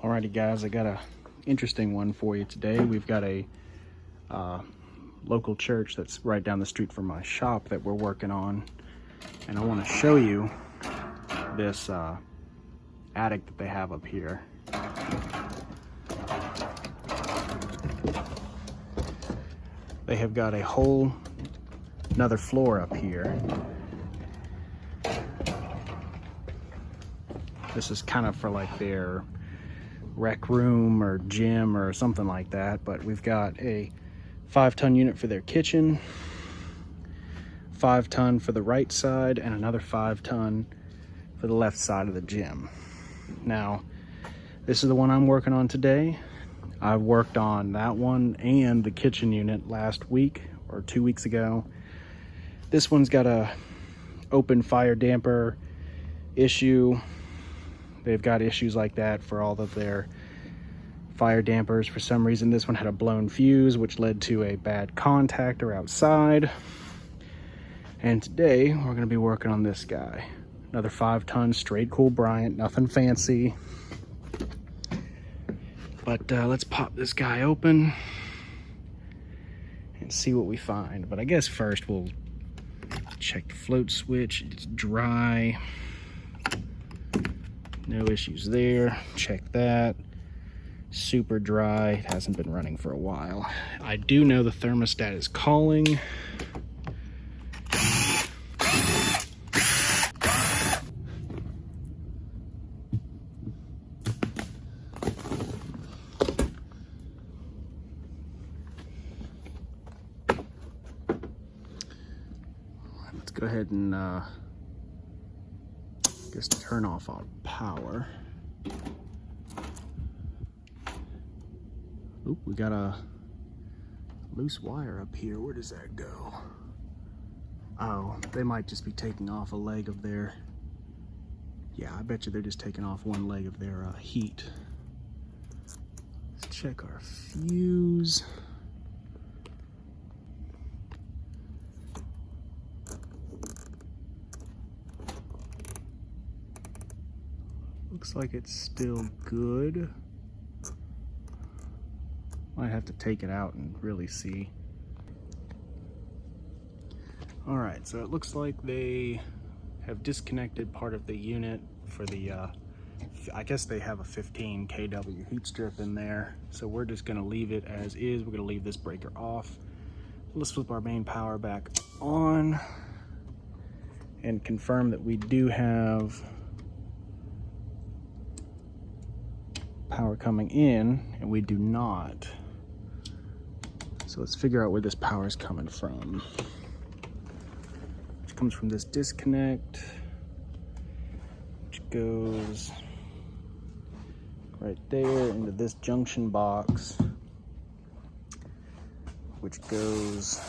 Alrighty guys, I got a interesting one for you today. We've got a local church that's right down the street from my shop that we're working on, and I want to show you this attic that they have up here. They have got a whole another floor up here. This is kind of for like their rec room or gym or something like that, but we've got a 5-ton unit for their kitchen, 5-ton for the right side, and another 5-ton for the left side of the gym. Now, this is the one I'm working on today. I worked on that one and the kitchen unit last week or 2 weeks ago. This one's got a open fire damper issue. They've got issues like that for all of their fire dampers. For some reason, this one had a blown fuse, which led to a bad contactor outside. And today, we're gonna be working on this guy. Another 5-ton straight Ton Bryant, nothing fancy. But let's pop this guy open and see what we find. But I guess first we'll check the float switch. It's dry. No issues there. Check that. Super dry. It hasn't been running for a while. I do know the thermostat is calling. Let's go ahead and just turn off our power. Oop, we got a loose wire up here. Where does that go? Oh, they might just be taking off a leg of their, yeah, I bet you they're just taking off one leg of their heat. Let's check our fuse. Looks like it's still good. Might have to take it out and really see. All right, so it looks like they have disconnected part of the unit for the, I guess they have a 15 kW heat strip in there. So we're just gonna leave it as is. We're gonna leave this breaker off. Let's flip our main power back on and confirm that we do have power coming in, and we do not. So let's figure out where this power is coming from. Which comes from this disconnect, which goes right there into this junction box, which goes,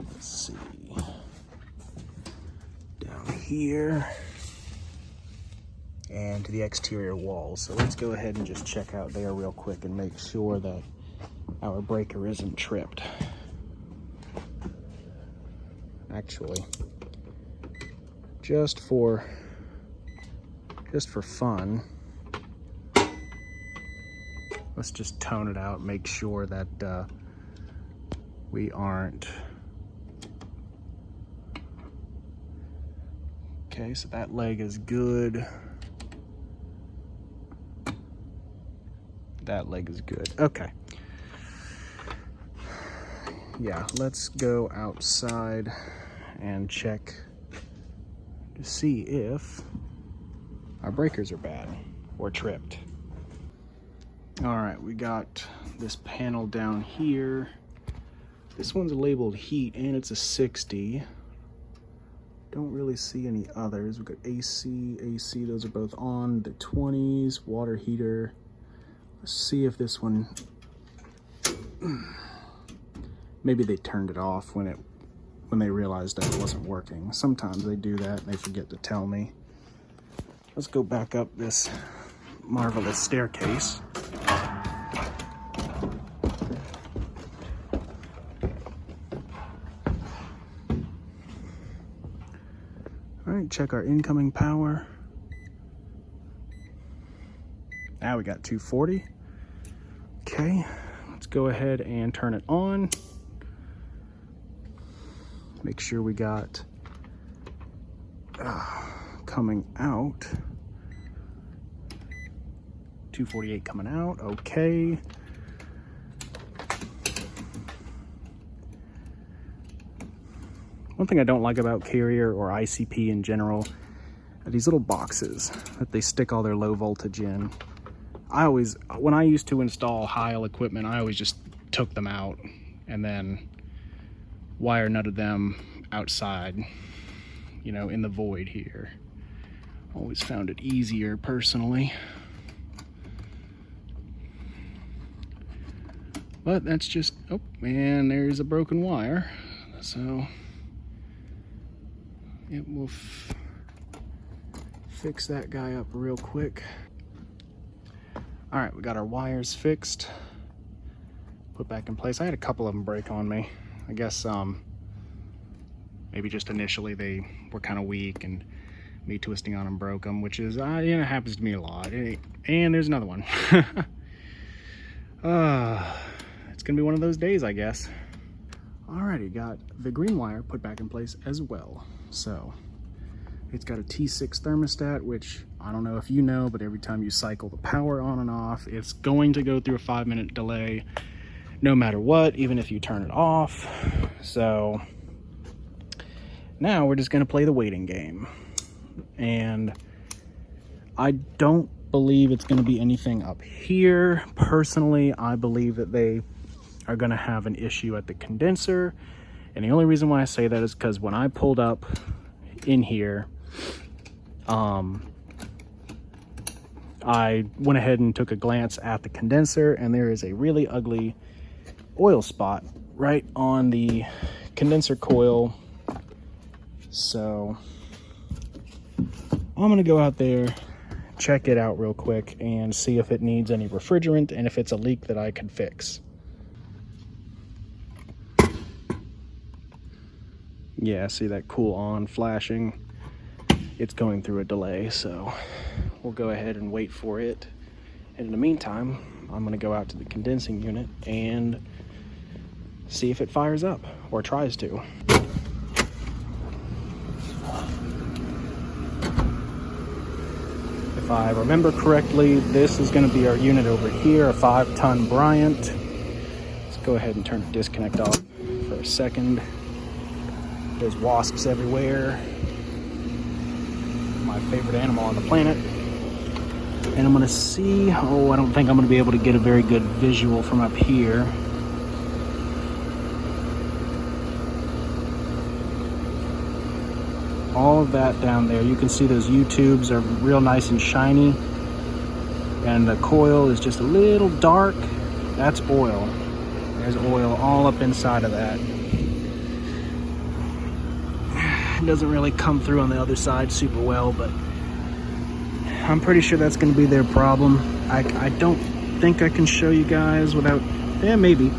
let's see, down here and to the exterior walls. So let's go ahead and just check out there real quick and make sure that our breaker isn't tripped. Actually, just for fun, let's just tone it out, make sure that we aren't. Okay, so that leg is good. That leg is good. Okay. Yeah, let's go outside and check to see if our breakers are bad or tripped. All right, we got this panel down here. This one's labeled heat and it's a 60. Don't really see any others. We've got AC, those are both on. The 20s, water heater. Let's see if this one, maybe they turned it off when they realized that it wasn't working. Sometimes they do that and they forget to tell me. Let's go back up this marvelous staircase. All right, check our incoming power. Now we got 240. Okay, let's go ahead and turn it on. Make sure we got coming out 248 coming out. Okay. One thing I don't like about Carrier or ICP in general are these little boxes that they stick all their low voltage in. When I used to install Heil equipment, I always just took them out and then wire nutted them outside, you know, in the void here. Always found it easier personally. But that's just, oh, and there's a broken wire. So it will fix that guy up real quick. All right, we got our wires fixed, put back in place. I had a couple of them break on me. I guess maybe just initially they were kind of weak and me twisting on them broke them, which is, you know, it happens to me a lot. And there's another one. It's gonna be one of those days, I guess. Alrighty, got the green wire put back in place as well. So it's got a T6 thermostat, which I don't know if you know, but every time you cycle the power on and off, it's going to go through a 5-minute delay no matter what, even if you turn it off. So now we're just gonna play the waiting game. And I don't believe it's gonna be anything up here. Personally, I believe that they are going to have an issue at the condenser, and the only reason why I say that is because when I pulled up in here, I went ahead and took a glance at the condenser, and there is a really ugly oil spot right on the condenser coil. So I'm going to go out there, check it out real quick, and see if it needs any refrigerant and if it's a leak that I can fix. Yeah, see that cool on flashing? It's going through a delay, so we'll go ahead and wait for it. And in the meantime, I'm gonna go out to the condensing unit and see if it fires up, or tries to. If I remember correctly, this is gonna be our unit over here, a 5-ton Bryant. Let's go ahead and turn the disconnect off for a second. There's wasps everywhere. My favorite animal on the planet. And I'm gonna see, I don't think I'm gonna be able to get a very good visual from up here. All of that down there, you can see those U-tubes are real nice and shiny. And the coil is just a little dark. That's oil. There's oil all up inside of that. It doesn't really come through on the other side super well, but I'm pretty sure that's going to be their problem. I don't think I can show you guys without, yeah, maybe.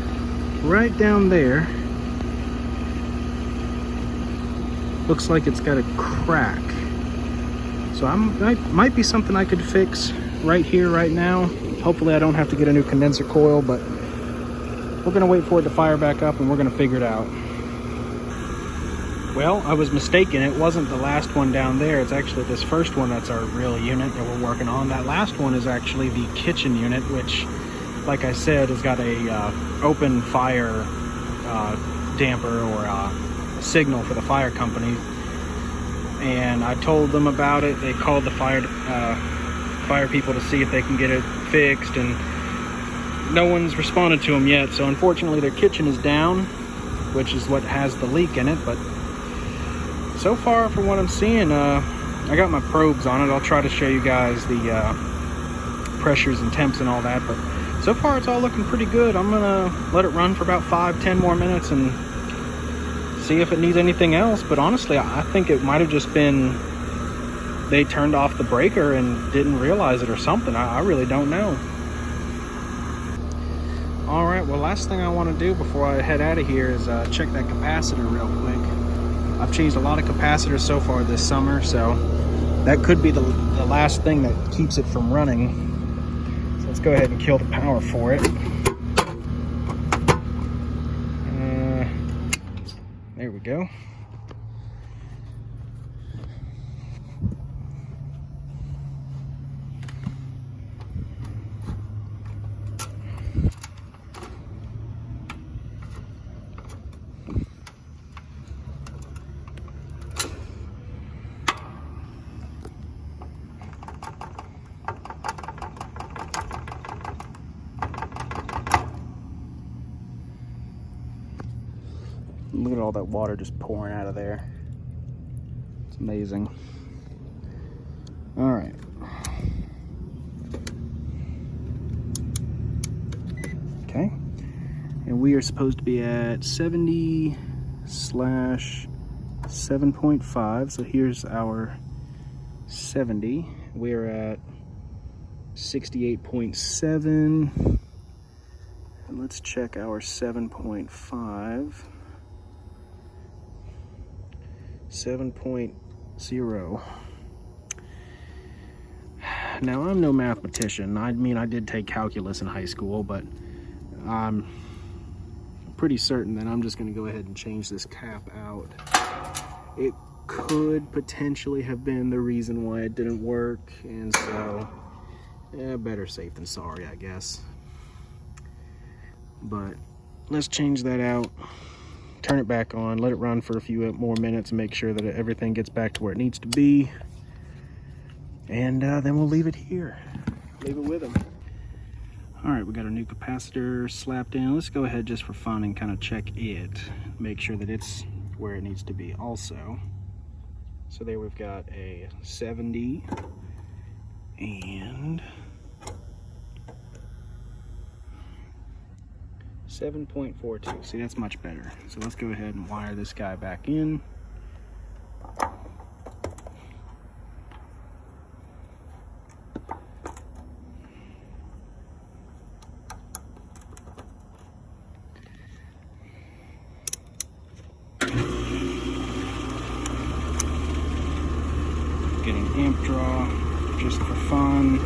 Right down there, looks like it's got a crack. So might be something I could fix right here, right now. Hopefully I don't have to get a new condenser coil, but we're going to wait for it to fire back up and we're going to figure it out. Well, I was mistaken. It wasn't the last one down there. It's actually this first one that's our real unit that we're working on. That last one is actually the kitchen unit, which, like I said, has got a open fire damper or signal for the fire company. And I told them about it. They called the fire people to see if they can get it fixed, and no one's responded to them yet. So unfortunately, their kitchen is down, which is what has the leak in it. But so far, from what I'm seeing, I got my probes on it. I'll try to show you guys the pressures and temps and all that. But so far, it's all looking pretty good. I'm gonna let it run for about 5-10 more minutes and see if it needs anything else. But honestly, I think it might have just been they turned off the breaker and didn't realize it or something. I really don't know. All right, well, last thing I want to do before I head out of here is check that capacitor real quick. I've changed a lot of capacitors so far this summer, so that could be the last thing that keeps it from running. let's go ahead and kill the power for it. There we go. Look at all that water just pouring out of there. It's amazing. All right. Okay. And we are supposed to be at 70/7.5. So here's our 70. We're at 68.7. And let's check our 7.5. 7.0. Now, I'm no mathematician. I mean, I did take calculus in high school, but I'm pretty certain that I'm just going to go ahead and change this cap out. It could potentially have been the reason why it didn't work, and so, yeah, better safe than sorry, I guess. But let's change that out. Turn it back on, let it run for a few more minutes and make sure that everything gets back to where it needs to be. And then we'll leave it here. Leave it with them. All right, we got our new capacitor slapped in. Let's go ahead just for fun and kind of check it. Make sure that it's where it needs to be also. So there we've got a 70 and 7.42. See, that's much better. So let's go ahead and wire this guy back in. Getting amp draw just for fun.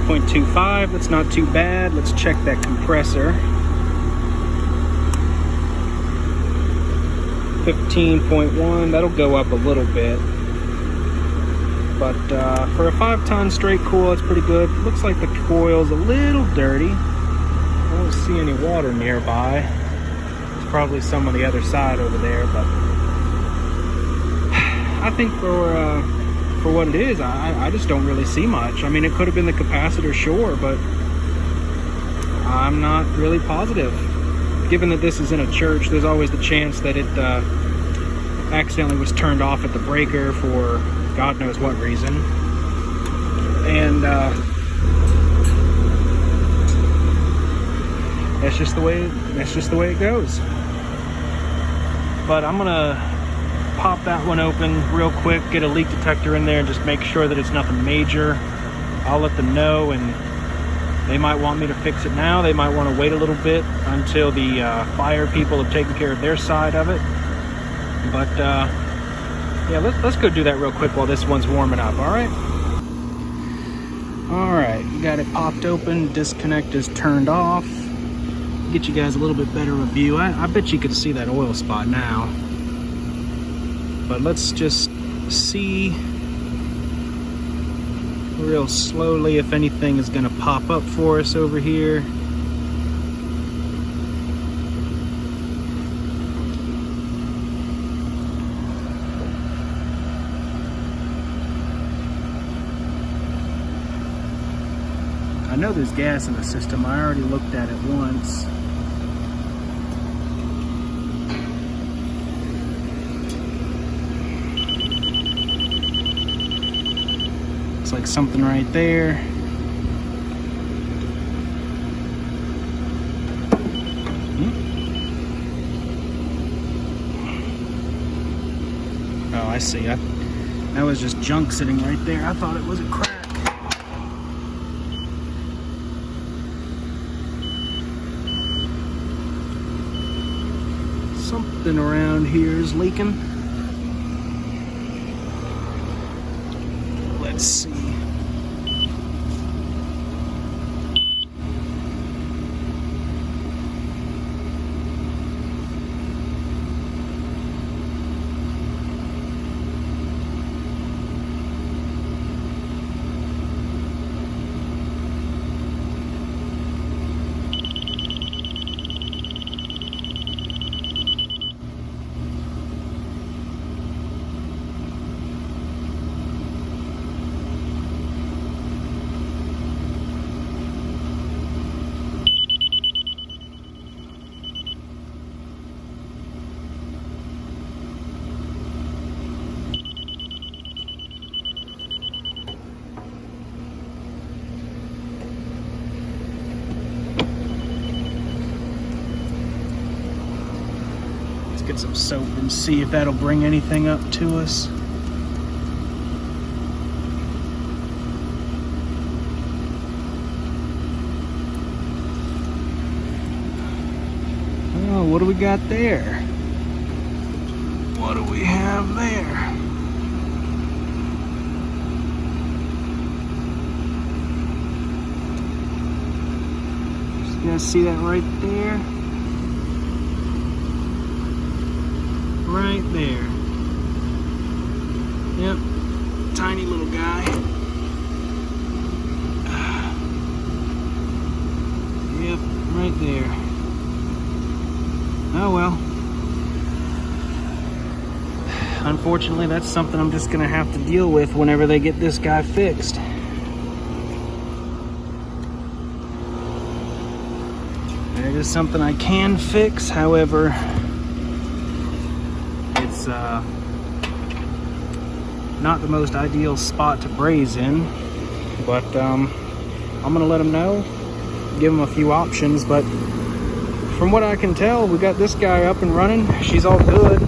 1.25, that's not too bad. Let's check that compressor. 15.1, that'll go up a little bit. But for a 5-ton straight coil, it's pretty good. Looks like the coil's a little dirty. I don't see any water nearby. There's probably some on the other side over there, but I think for what it is, I just don't really see much. I mean, it could have been the capacitor, sure, but I'm not really positive. Given that this is in a church, there's always the chance that it accidentally was turned off at the breaker for God knows what reason. And that's just the way it goes. But I'm gonna pop that one open real quick, get a leak detector in there, and just make sure that it's nothing major. I'll let them know, and they might want me to fix it now. They might want to wait a little bit until the fire people have taken care of their side of it. But yeah, let's go do that real quick while this one's warming up. All right. All right, got it popped open. Disconnect is turned off. Get you guys a little bit better of a view. I bet you could see that oil spot now. But let's just see real slowly if anything is going to pop up for us over here. I know there's gas in the system. I already looked at it once. Like something right there. I see. That was just junk sitting right there. I thought it was a crack. Something around here is leaking. Let's see. Let's get some soap and see if that'll bring anything up to us. Oh, what do we got there? What do we have there? You guys see that right there? Right there. Yep, tiny little guy. Yep, right there. Oh well. Unfortunately, that's something I'm just gonna have to deal with whenever they get this guy fixed. It is something I can fix, however, it's not the most ideal spot to braze in, but I'm gonna let them know, give them a few options, but from what I can tell, we got this guy up and running. She's all good.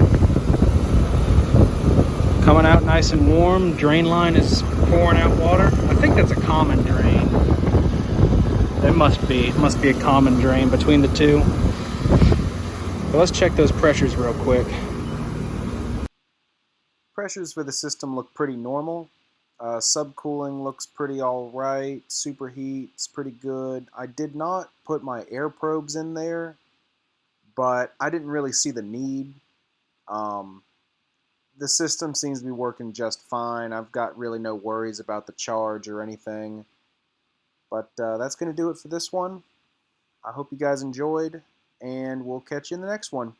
Coming out nice and warm. Drain line is pouring out water. I think that's a common drain. It must be a common drain between the two. But let's check those pressures real quick. Pressures for the system look pretty normal. Subcooling looks pretty all right. Superheat's pretty good. I did not put my air probes in there, but I didn't really see the need. The system seems to be working just fine. I've got really no worries about the charge or anything. But that's going to do it for this one. I hope you guys enjoyed, and we'll catch you in the next one.